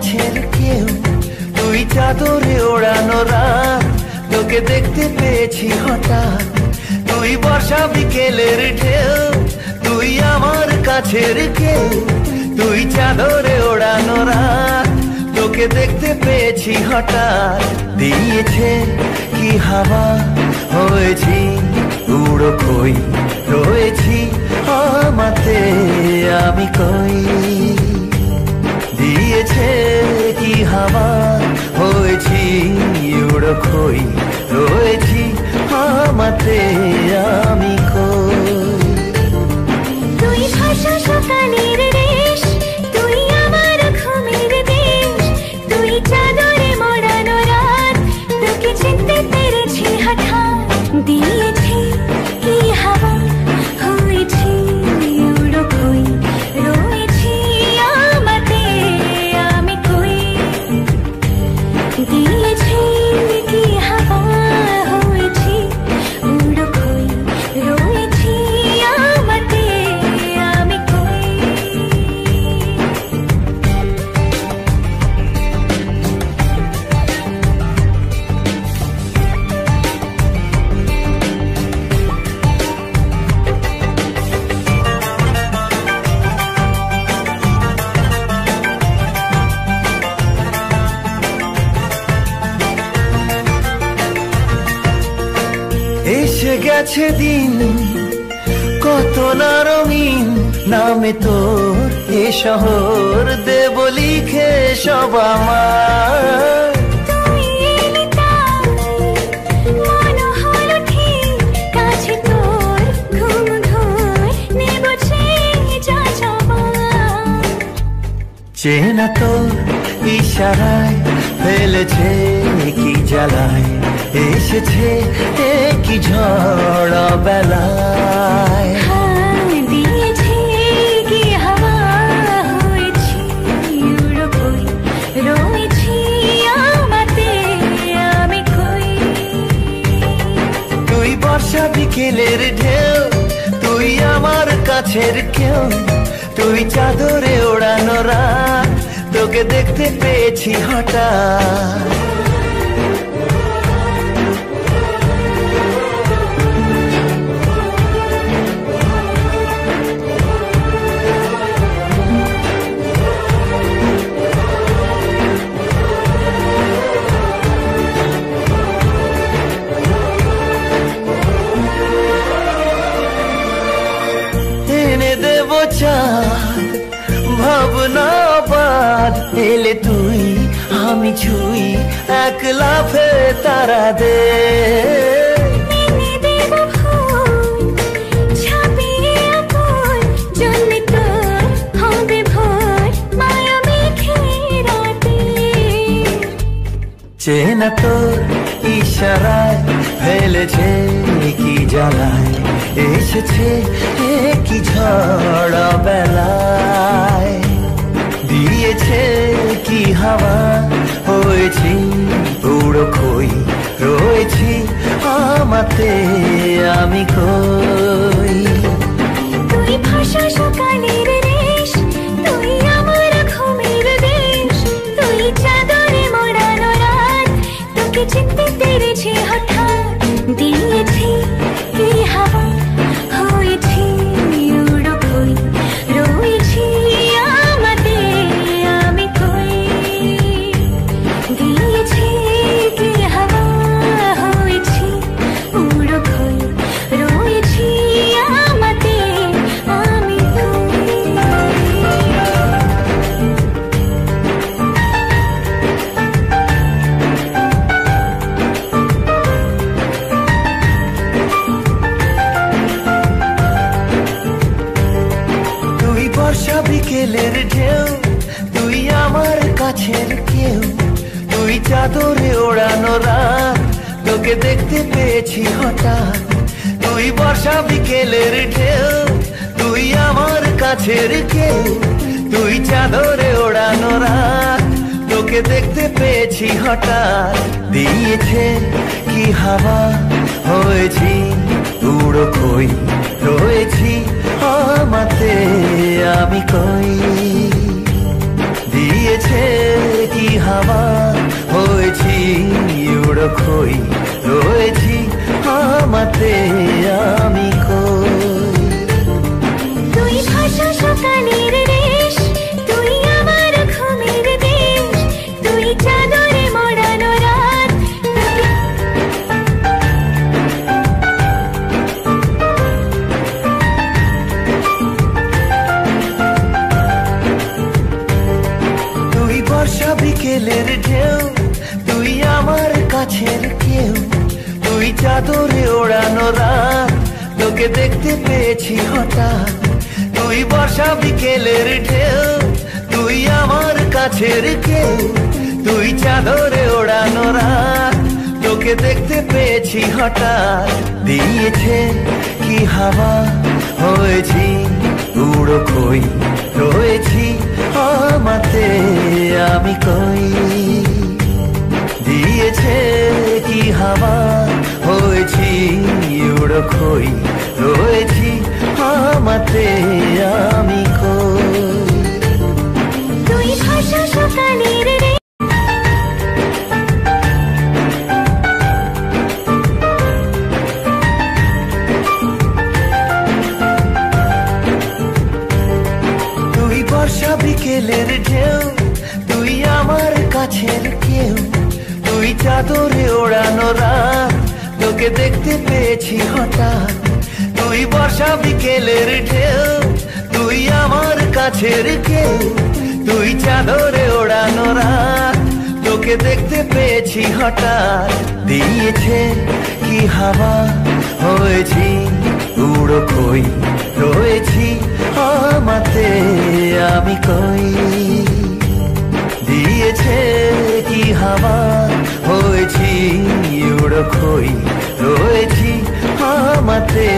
কাছের কেউ, তুই চাদরে ওড়ানো রাত, তোকে দেখতে পেয়েছি হঠাৎ। তুই বর্ষা বিকেলের ঢেউ, তুই আমার কাছের কেউ, তুই চাদরে ওড়ানো রাত, তোকে দেখতে পেয়েছি হঠাৎ। দিয়েছে কি হাওয়া, হয়েছি উড়ো খই, রয়েছি আমাতে আমি কই। দিয়েছে কি হাওয়া, হয়েছি উড়ো খই, রয়েছি আমাতে আমি কই। তুই ভাষা সকালের দেশ, তুই আমার ঘুমের দেশ, তুই চাদরে মোড়ানো রাত, তোকে চিনতে পেরেছি হঠাৎ। দিয়েছি কি হাওয়া, হয়েছি উড়ো খই, রয়েছি আমাতে আমি কই। দিয়েছি কি হাওয়া, হয়েছি উড়ো খই, রয়েছি আমাতে আমি কই। এসে গেছে দিন কত না রঙিন, নামে তোর এ শহর দেব লিখে সব আমার। তুই এলি তাই মন হলো ঠিক, কাছে তোর ঘুম ঘুর নেব যা যাবার। চেনা তোর ইশারায় ফেলেছে কি জ্বালায়, এসেছে কি ঝড় বেলায়। দিয়েছি কি হাওয়া, হয়েছি উড়ো খই, রয়েছি আমাতে আমি কই। তুই বর্ষা বিকেলের ঢেউ, তুই আমার কাছের কেউ, তুই চাদরে ওড়ানো রাত, তোকে দেখতে পেয়েছি হঠাৎ। এনে দেব চাঁদ ভাবনা বাদ, এলে তুই আমি ছুই এক লাফে তারা দে। এনে দেব ফুল ছাপিয়ে আপন, জন্মে তোর হবে ভোর মায়া মেঘে রাতে। চেনা তোর ইশারায় ফেলেছে কি জ্বালায়, এসেছে কি ঝড় বেলায়। দিয়েছে কি হাওয়া, হয়েছি উড়ো খই, রয়েছি আমাতে আমি কই। তুই ভাষা সকালের দেশ, তুই আমার ঘুমের দেশ, তুই চাদরে মোড়ানো রাত, তোকে চিনতে পেরেছি হঠাৎ। দিয়েছি কি হাওয়া, হয়েছি উড়ো খই, রয়েছি আমাতে আমি কই। দিয়েছি কি হাওয়া, হয়েছি উড়ো খই, রয়েছি আমাতে আমি কই। তুই বর্ষা বিকেলের ঢেউ, তুই আমার কাছের কেউ, তুই চাদরে ওড়ানো রাত, তোকে দেখতে পেয়েছি হঠাৎ। তুই বর্ষা বিকেলের ঢেউ, তুই আমার কাছের কেউ, তুই চাদরে ওড়ানো রাত, তোকে দেখতে পেয়েছি হঠাৎ। দিয়েছে কি হাওয়া, হয়েছি উড়ো খই, রয়েছি আমাতে আমি কই। দিয়েছে কি হাওয়া হয়েছি উড়ো খই রয়েছি আমাতে আমি কই। তুই ভাষা সকালের দেশ, তুই আমার ঘুমের দেশ, তুই চাদরে মোড়ানো রাত। তুই বর্ষা বিকেলের ঢেউ, তুই আমার কাছের কেউ, তুই চাদরে ওড়ানো রাত, তোকে দেখতে পেয়েছি হঠাৎ। তুই বর্ষা বিকেলের ঢেউ, তুই আমার কাছের কেউ, তুই চাদরে ওড়ানো রাত, তোকে দেখতে পেয়েছি হঠাৎ। দিয়েছে কি হাওয়া হয়েছি উড়ো খই রয়েছি আমাতে আমি কই। দিয়েছে কি হাওয়া হয়েছি উড়ো খই রয়েছি আমাতে আমি কই। তুই ভাষা সকালের দেশ। তুই বর্ষা বিকেলের ঢেউ, তুই আমার কাছের কেউ, তুই চাদরে ওড়ানো রাত, তোকে দেখতে পেয়েছি হঠাৎ। তুই বর্ষা বিকেলের ঢেউ, তুই আমার কাছের কেউ, তুই চাদরে ওড়ানো রাত, তোকে দেখতে পেয়েছি হঠাৎ। দিয়েছে কি হাওয়া হয়েছি উড়ো খই রয়েছি আমাতে আমি কই। দিয়েছে কি হাওয়া হয়েছি উড়ো খই রয়েছি আমাতে